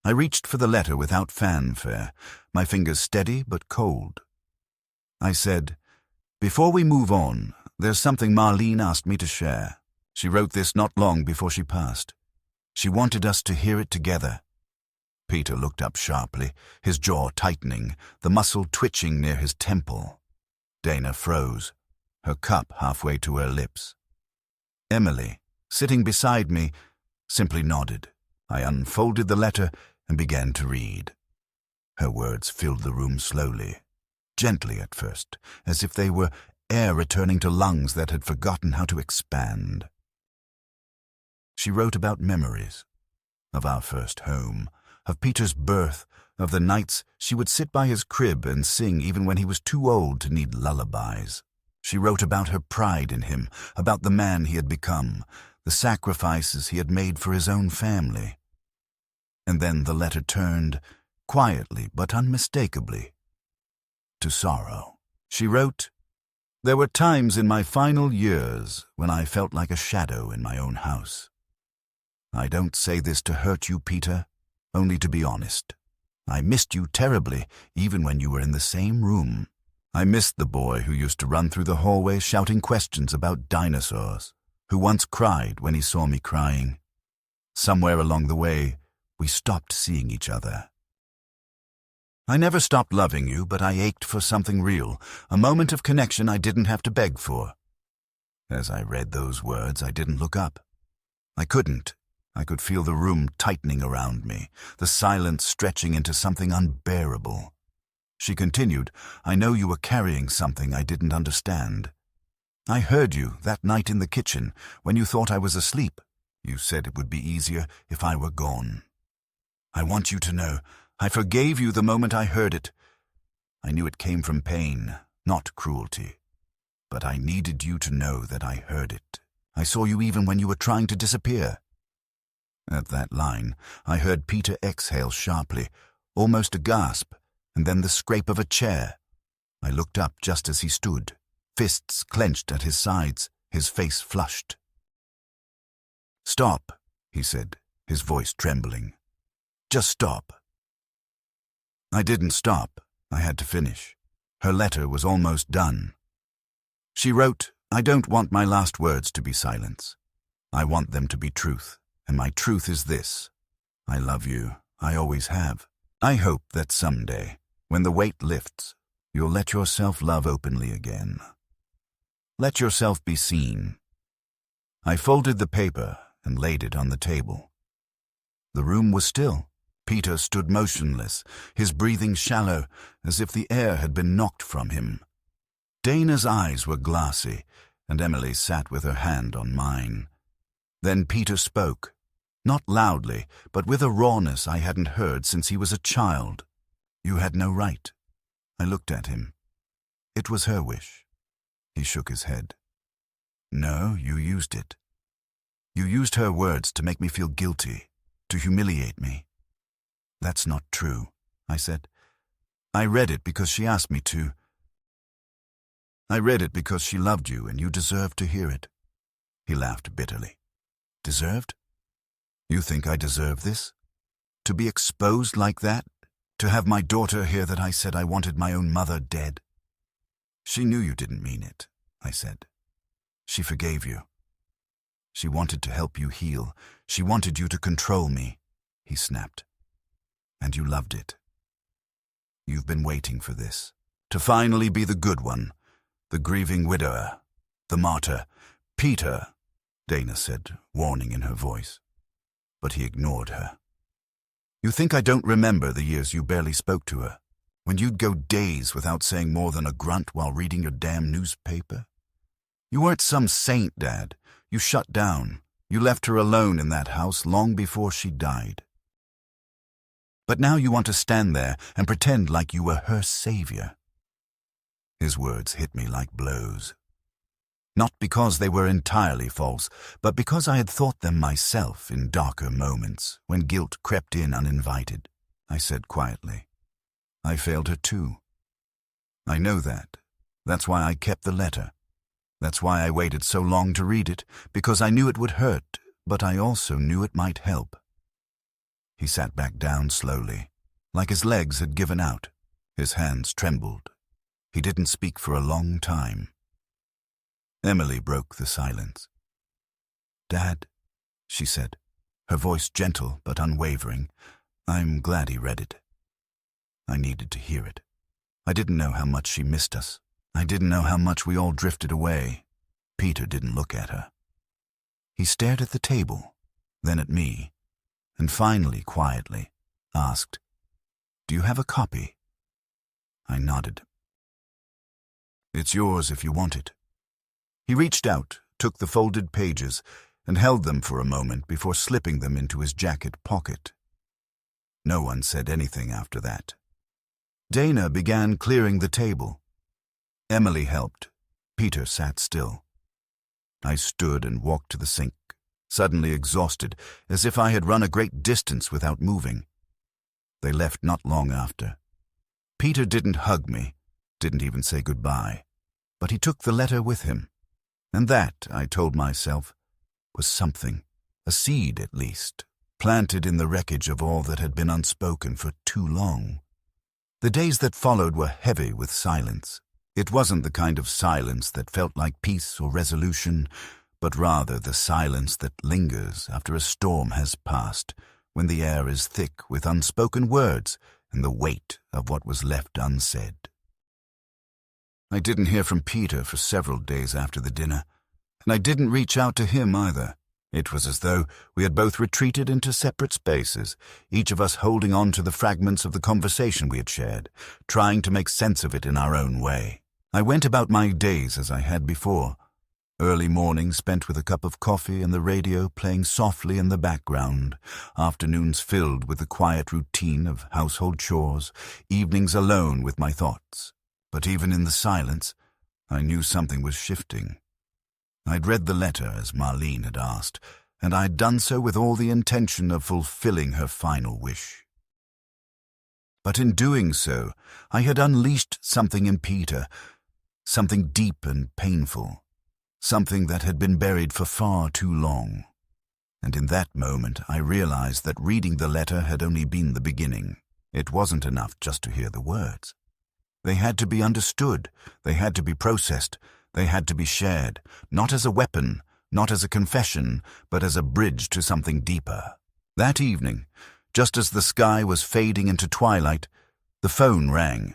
I reached for the letter without fanfare, my fingers steady but cold. I said, "Before we move on, there's something Marlene asked me to share. She wrote this not long before she passed. She wanted us to hear it together." Peter looked up sharply, his jaw tightening, the muscle twitching near his temple. Dana froze, her cup halfway to her lips. Emily, sitting beside me, simply nodded. I unfolded the letter and began to read. Her words filled the room slowly, gently at first, as if they were air returning to lungs that had forgotten how to expand. She wrote about memories, of our first home, of Peter's birth, of the nights she would sit by his crib and sing even when he was too old to need lullabies. She wrote about her pride in him, about the man he had become, the sacrifices he had made for his own family. And then the letter turned, quietly but unmistakably, to sorrow. She wrote, "There were times in my final years when I felt like a shadow in my own house. I don't say this to hurt you, Peter, only to be honest. I missed you terribly, even when you were in the same room. I missed the boy who used to run through the hallway shouting questions about dinosaurs, who once cried when he saw me crying. Somewhere along the way, we stopped seeing each other. I never stopped loving you, but I ached for something real, a moment of connection I didn't have to beg for. As I read those words, I didn't look up. I couldn't. I could feel the room tightening around me, the silence stretching into something unbearable. She continued, I know you were carrying something I didn't understand. I heard you that night in the kitchen when you thought I was asleep. You said it would be easier if I were gone. I want you to know, I forgave you the moment I heard it. I knew it came from pain, not cruelty. But I needed you to know that I heard it. I saw you even when you were trying to disappear. At that line, I heard Peter exhale sharply, almost a gasp, and then the scrape of a chair. I looked up just as he stood, fists clenched at his sides, his face flushed. Stop, he said, his voice trembling. Just stop. I didn't stop. I had to finish. Her letter was almost done. She wrote, I don't want my last words to be silence. I want them to be truth, and my truth is this. I love you. I always have. I hope that someday, when the weight lifts, you'll let yourself love openly again. Let yourself be seen. I folded the paper and laid it on the table. The room was still. Peter stood motionless, his breathing shallow, as if the air had been knocked from him. Dana's eyes were glassy, and Emily sat with her hand on mine. Then Peter spoke, not loudly, but with a rawness I hadn't heard since he was a child. You had no right. I looked at him. It was her wish. He shook his head. No, you used it. You used her words to make me feel guilty, to humiliate me. That's not true, I said. I read it because she asked me to. I read it because she loved you and you deserved to hear it. He laughed bitterly. Deserved? You think I deserve this? To be exposed like that? To have my daughter hear that I said I wanted my own mother dead? She knew you didn't mean it, I said. She forgave you. She wanted to help you heal. She wanted you to control me, he snapped. And you loved it. You've been waiting for this. To finally be the good one, the grieving widower, the martyr. Peter, Dana said, warning in her voice. But he ignored her. You think I don't remember the years you barely spoke to her? When you'd go days without saying more than a grunt while reading your damn newspaper? You weren't some saint, Dad. You shut down. You left her alone in that house long before she died. But now you want to stand there and pretend like you were her savior. His words hit me like blows. Not because they were entirely false, but because I had thought them myself in darker moments, when guilt crept in uninvited. I said quietly, I failed her too. I know that. That's why I kept the letter. That's why I waited so long to read it, because I knew it would hurt, but I also knew it might help. He sat back down slowly, like his legs had given out. His hands trembled. He didn't speak for a long time. Emily broke the silence. Dad, she said, her voice gentle but unwavering, I'm glad he read it. I needed to hear it. I didn't know how much she missed us. I didn't know how much we all drifted away. Peter didn't look at her. He stared at the table, then at me, and finally, quietly, asked, Do you have a copy? I nodded. It's yours if you want it. He reached out, took the folded pages, and held them for a moment before slipping them into his jacket pocket. No one said anything after that. Dana began clearing the table. Emily helped. Peter sat still. I stood and walked to the sink, suddenly exhausted, as if I had run a great distance without moving. They left not long after. Peter didn't hug me, didn't even say goodbye, but he took the letter with him. And that, I told myself, was something, a seed at least, planted in the wreckage of all that had been unspoken for too long. The days that followed were heavy with silence. It wasn't the kind of silence that felt like peace or resolution, but rather the silence that lingers after a storm has passed, when the air is thick with unspoken words and the weight of what was left unsaid. I didn't hear from Peter for several days after the dinner, and I didn't reach out to him either. It was as though we had both retreated into separate spaces, each of us holding on to the fragments of the conversation we had shared, trying to make sense of it in our own way. I went about my days as I had before. Early mornings spent with a cup of coffee and the radio playing softly in the background, afternoons filled with the quiet routine of household chores, evenings alone with my thoughts. But even in the silence, I knew something was shifting. I'd read the letter as Marlene had asked, and I'd done so with all the intention of fulfilling her final wish. But in doing so, I had unleashed something in Peter, something deep and painful, something that had been buried for far too long. And in that moment, I realized that reading the letter had only been the beginning. It wasn't enough just to hear the words. They had to be understood, they had to be processed, they had to be shared, not as a weapon, not as a confession, but as a bridge to something deeper. That evening, just as the sky was fading into twilight, the phone rang.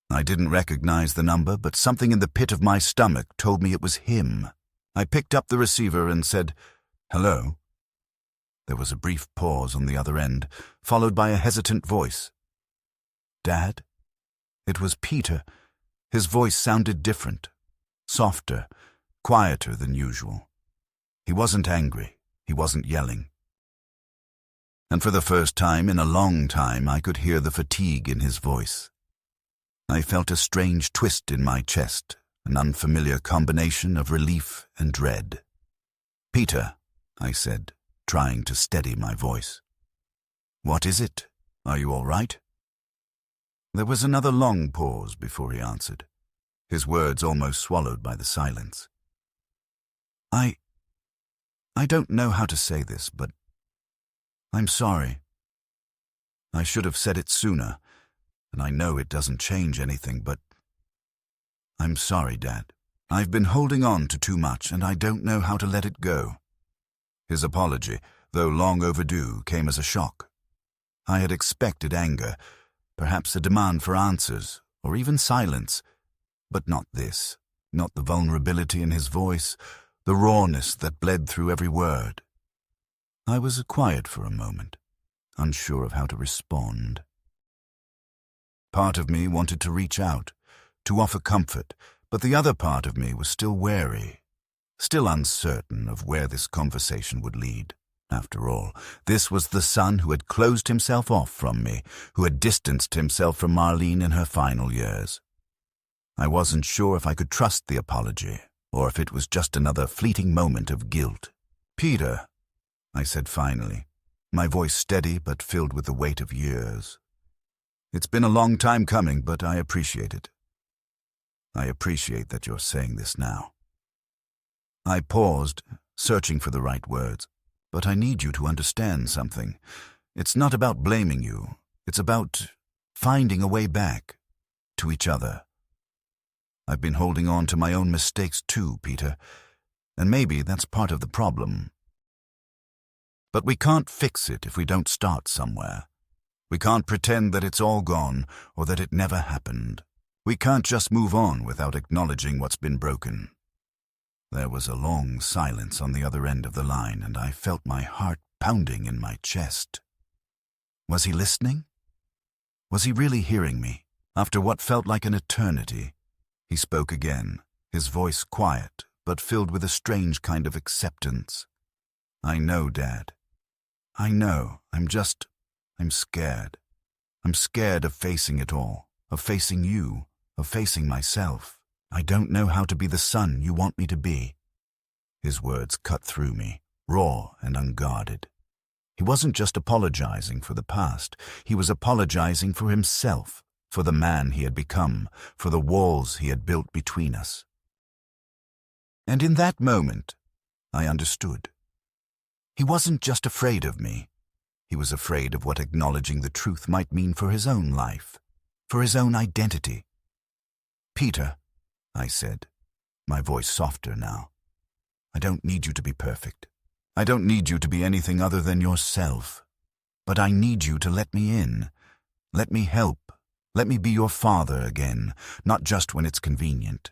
I didn't recognize the number, but something in the pit of my stomach told me it was him. I picked up the receiver and said, "Hello?" There was a brief pause on the other end, followed by a hesitant voice. "Dad?" It was Peter. His voice sounded different, softer, quieter than usual. He wasn't angry. He wasn't yelling. And for the first time in a long time, I could hear the fatigue in his voice. I felt a strange twist in my chest, an unfamiliar combination of relief and dread. "Peter," I said, trying to steady my voice. "What is it? Are you all right?" There was another long pause before he answered, his words almost swallowed by the silence. I don't know how to say this, but I'm sorry. I should have said it sooner, and I know it doesn't change anything, but I'm sorry, Dad. I've been holding on to too much, and I don't know how to let it go." His apology, though long overdue, came as a shock. I had expected anger, perhaps a demand for answers, or even silence, but not this, not the vulnerability in his voice, the rawness that bled through every word. I was quiet for a moment, unsure of how to respond. Part of me wanted to reach out, to offer comfort, but the other part of me was still wary, still uncertain of where this conversation would lead. After all, this was the son who had closed himself off from me, who had distanced himself from Marlene in her final years. I wasn't sure if I could trust the apology, or if it was just another fleeting moment of guilt. "Peter," I said finally, my voice steady but filled with the weight of years. "It's been a long time coming, but I appreciate it. I appreciate that you're saying this now." I paused, searching for the right words. "But I need you to understand something. It's not about blaming you. It's about finding a way back to each other. I've been holding on to my own mistakes too, Peter, and maybe that's part of the problem. But we can't fix it if we don't start somewhere. We can't pretend that it's all gone or that it never happened. We can't just move on without acknowledging what's been broken." There was a long silence on the other end of the line, and I felt my heart pounding in my chest. Was he listening? Was he really hearing me? After what felt like an eternity, he spoke again, his voice quiet, but filled with a strange kind of acceptance. "I know, Dad. I know. I'm scared. I'm scared of facing it all, of facing you, of facing myself. I don't know how to be the son you want me to be." His words cut through me, raw and unguarded. He wasn't just apologizing for the past. He was apologizing for himself, for the man he had become, for the walls he had built between us. And in that moment, I understood. He wasn't just afraid of me. He was afraid of what acknowledging the truth might mean for his own life, for his own identity. "Peter," I said, my voice softer now, "I don't need you to be perfect. I don't need you to be anything other than yourself. But I need you to let me in. Let me help. Let me be your father again, not just when it's convenient.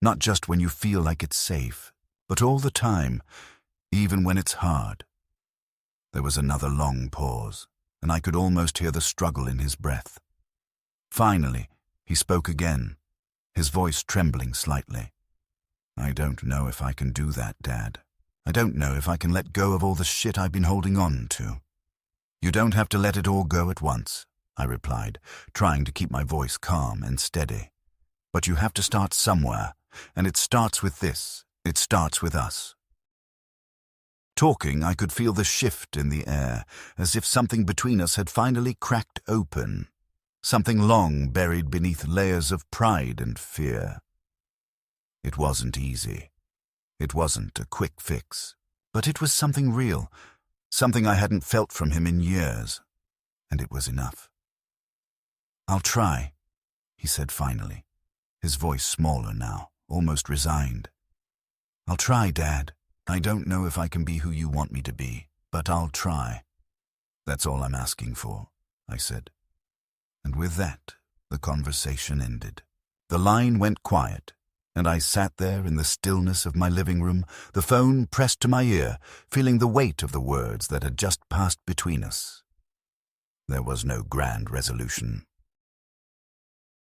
Not just when you feel like it's safe, but all the time, even when it's hard." There was another long pause, and I could almost hear the struggle in his breath. Finally, he spoke again, his voice trembling slightly. "I don't know if I can do that, Dad. I don't know if I can let go of all the shit I've been holding on to." "You don't have to let it all go at once," I replied, trying to keep my voice calm and steady. "But you have to start somewhere, and it starts with this. It starts with us." Talking, I could feel the shift in the air, as if something between us had finally cracked open, something long buried beneath layers of pride and fear. It wasn't easy. It wasn't a quick fix, but it was something real, something I hadn't felt from him in years, and it was enough. "I'll try," he said finally, his voice smaller now, almost resigned. "I'll try, Dad. I don't know if I can be who you want me to be, but I'll try. That's all I'm asking for," I said. And with that, the conversation ended. The line went quiet, and I sat there in the stillness of my living room, the phone pressed to my ear, feeling the weight of the words that had just passed between us. There was no grand resolution.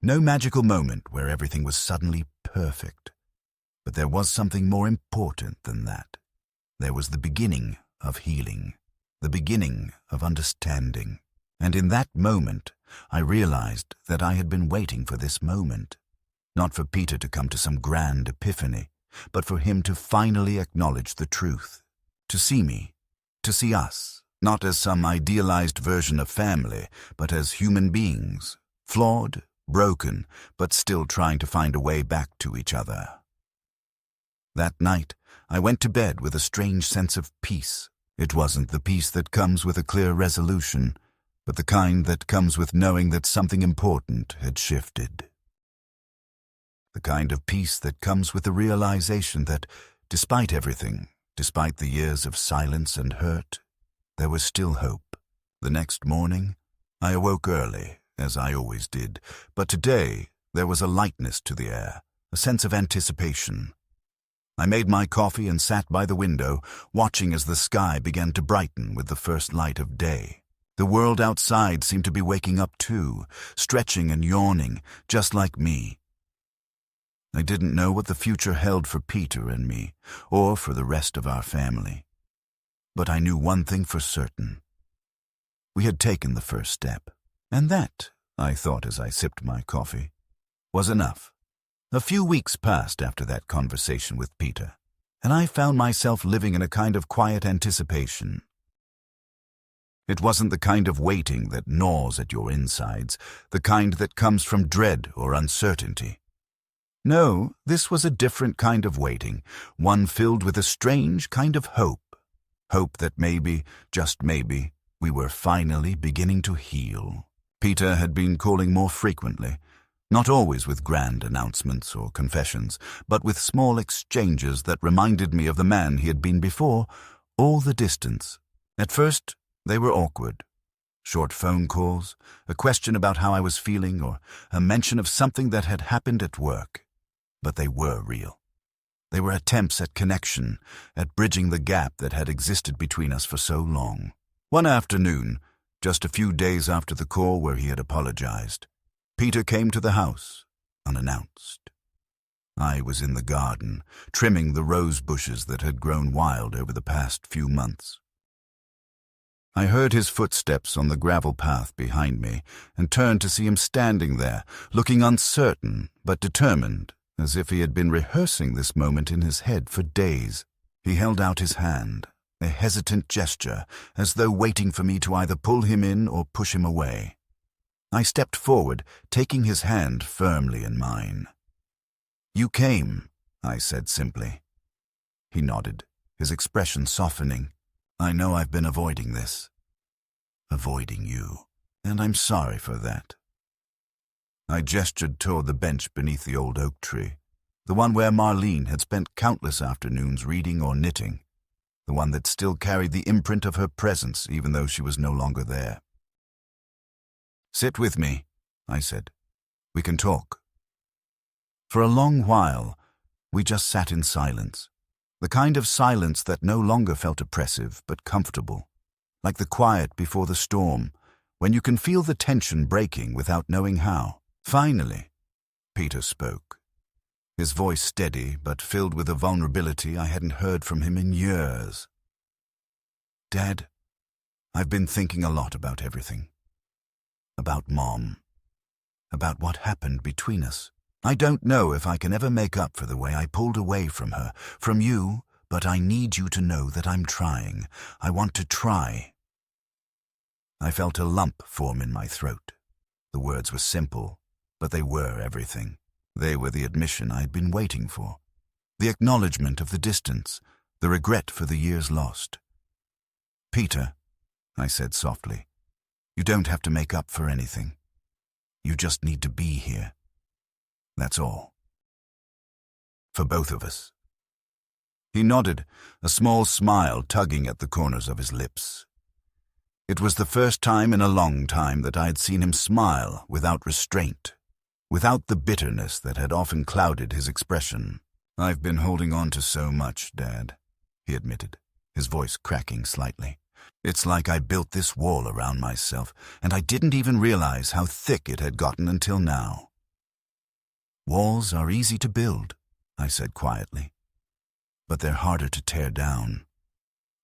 No magical moment where everything was suddenly perfect. But there was something more important than that. There was the beginning of healing, the beginning of understanding. And in that moment, I realized that I had been waiting for this moment. Not for Peter to come to some grand epiphany, but for him to finally acknowledge the truth. To see me, to see us, not as some idealized version of family, but as human beings, flawed, broken, but still trying to find a way back to each other. That night, I went to bed with a strange sense of peace. It wasn't the peace that comes with a clear resolution, but the kind that comes with knowing that something important had shifted. The kind of peace that comes with the realization that, despite everything, despite the years of silence and hurt, there was still hope. The next morning, I awoke early, as I always did, but today there was a lightness to the air, a sense of anticipation. I made my coffee and sat by the window, watching as the sky began to brighten with the first light of day. The world outside seemed to be waking up too, stretching and yawning, just like me. I didn't know what the future held for Peter and me, or for the rest of our family. But I knew one thing for certain. We had taken the first step, and that, I thought as I sipped my coffee, was enough. A few weeks passed after that conversation with Peter, and I found myself living in a kind of quiet anticipation. It wasn't the kind of waiting that gnaws at your insides, the kind that comes from dread or uncertainty. No, this was a different kind of waiting, one filled with a strange kind of hope. Hope that maybe, just maybe, we were finally beginning to heal. Peter had been calling more frequently, not always with grand announcements or confessions, but with small exchanges that reminded me of the man he had been before, all the distance. At first, they were awkward. Short phone calls, a question about how I was feeling, or a mention of something that had happened at work. But they were real. They were attempts at connection, at bridging the gap that had existed between us for so long. One afternoon, just a few days after the call where he had apologized, Peter came to the house, unannounced. I was in the garden, trimming the rose bushes that had grown wild over the past few months. I heard his footsteps on the gravel path behind me and turned to see him standing there, looking uncertain but determined, as if he had been rehearsing this moment in his head for days. He held out his hand, a hesitant gesture, as though waiting for me to either pull him in or push him away. I stepped forward, taking his hand firmly in mine. "You came," I said simply. He nodded, his expression softening. I know I've been avoiding this. Avoiding you. And I'm sorry for that. I gestured toward the bench beneath the old oak tree, the one where Marlene had spent countless afternoons reading or knitting, the one that still carried the imprint of her presence even though she was no longer there. "Sit with me," I said. "We can talk." For a long while, we just sat in silence, the kind of silence that no longer felt oppressive but comfortable, like the quiet before the storm, when you can feel the tension breaking without knowing how. Finally, Peter spoke, his voice steady but filled with a vulnerability I hadn't heard from him in years. "Dad, I've been thinking a lot about everything. About Mom. About what happened between us. I don't know if I can ever make up for the way I pulled away from her, from you, but I need you to know that I'm trying. I want to try." I felt a lump form in my throat. The words were simple, but they were everything. They were the admission I'd been waiting for, the acknowledgement of the distance, the regret for the years lost. "Peter," I said softly, "you don't have to make up for anything. You just need to be here. That's all. For both of us." He nodded, a small smile tugging at the corners of his lips. It was the first time in a long time that I had seen him smile without restraint, without the bitterness that had often clouded his expression. "I've been holding on to so much, Dad," he admitted, his voice cracking slightly. "It's like I built this wall around myself, and I didn't even realize how thick it had gotten until now." "Walls are easy to build," I said quietly, "but they're harder to tear down."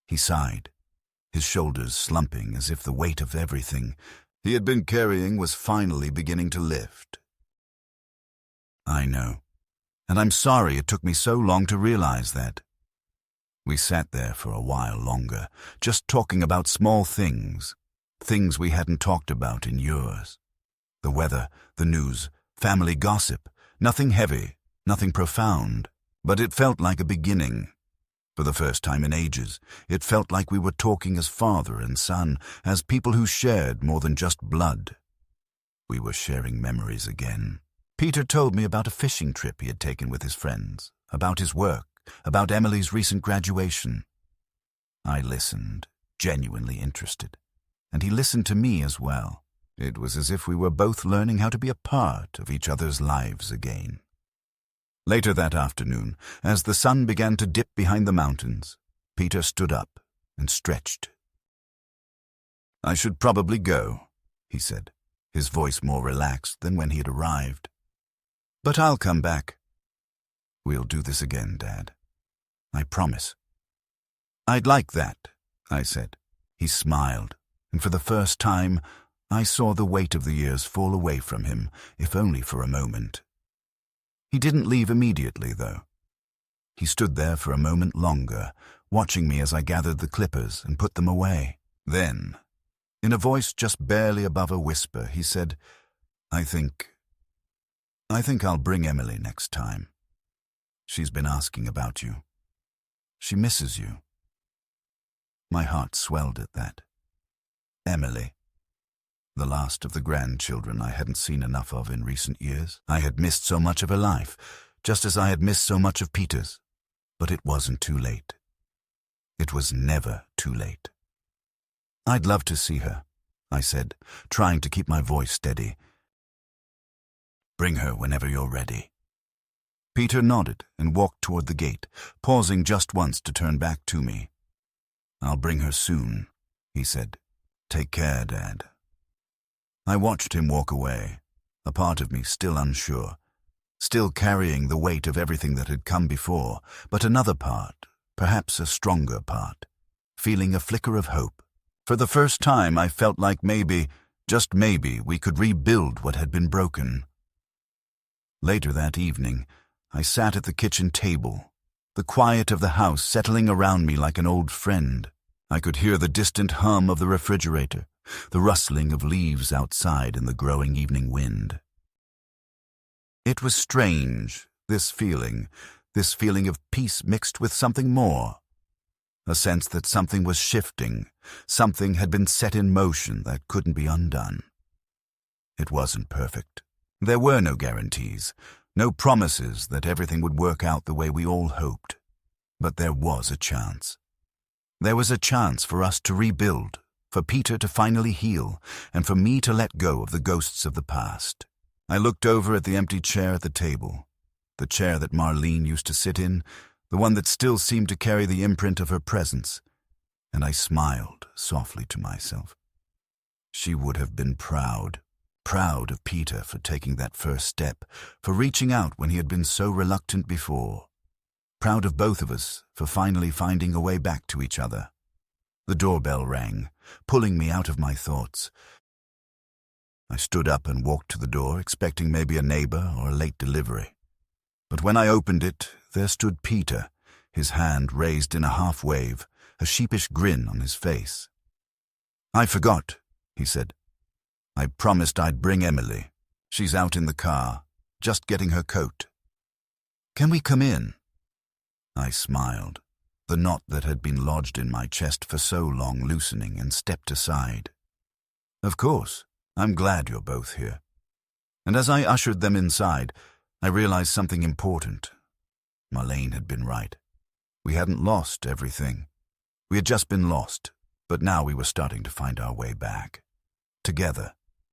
He sighed, his shoulders slumping as if the weight of everything he had been carrying was finally beginning to lift. "I know, and I'm sorry it took me so long to realize that." We sat there for a while longer, just talking about small things, things we hadn't talked about in years. The weather, the news, family gossip, nothing heavy, nothing profound, but it felt like a beginning. For the first time in ages, it felt like we were talking as father and son, as people who shared more than just blood. We were sharing memories again. Peter told me about a fishing trip he had taken with his friends, about his work, about Emily's recent graduation. I listened, genuinely interested, and he listened to me as well. It was as if we were both learning how to be a part of each other's lives again. Later that afternoon, as the sun began to dip behind the mountains, Peter stood up and stretched. "I should probably go," he said, his voice more relaxed than when he had arrived. "But I'll come back. We'll do this again, Dad. I promise." "I'd like that," I said. He smiled, and for the first time, I saw the weight of the years fall away from him, if only for a moment. He didn't leave immediately, though. He stood there for a moment longer, watching me as I gathered the clippers and put them away. Then, in a voice just barely above a whisper, he said, I think I'll bring Emily next time. She's been asking about you. She misses you." My heart swelled at that. Emily. The last of the grandchildren I hadn't seen enough of in recent years. I had missed so much of her life, just as I had missed so much of Peter's. But it wasn't too late. It was never too late. "I'd love to see her," I said, trying to keep my voice steady. "Bring her whenever you're ready." Peter nodded and walked toward the gate, pausing just once to turn back to me. "I'll bring her soon," he said. "Take care, Dad." I watched him walk away, a part of me still unsure, still carrying the weight of everything that had come before, but another part, perhaps a stronger part, feeling a flicker of hope. For the first time I felt like maybe, just maybe, we could rebuild what had been broken. Later that evening, I sat at the kitchen table, the quiet of the house settling around me like an old friend. I could hear the distant hum of the refrigerator, the rustling of leaves outside in the growing evening wind. It was strange, this feeling of peace mixed with something more. a sense that something was shifting, something had been set in motion that couldn't be undone. It wasn't perfect. There were no guarantees, no promises that everything would work out the way we all hoped. But there was a chance. There was a chance for us to rebuild, for Peter to finally heal, and for me to let go of the ghosts of the past. I looked over at the empty chair at the table, the chair that Marlene used to sit in, the one that still seemed to carry the imprint of her presence, and I smiled softly to myself. She would have been proud of Peter for taking that first step, for reaching out when he had been so reluctant before. Proud of both of us for finally finding a way back to each other. The doorbell rang, pulling me out of my thoughts. I stood up and walked to the door, expecting maybe a neighbor or a late delivery. But when I opened it, there stood Peter, his hand raised in a half-wave, a sheepish grin on his face. "I forgot," he said. "I promised I'd bring Emily. She's out in the car, just getting her coat. Can we come in?" I smiled, the knot that had been lodged in my chest for so long loosening, and stepped aside. "Of course, I'm glad you're both here." And as I ushered them inside, I realized something important. Marlene had been right. We hadn't lost everything. We had just been lost, but now we were starting to find our way back. Together.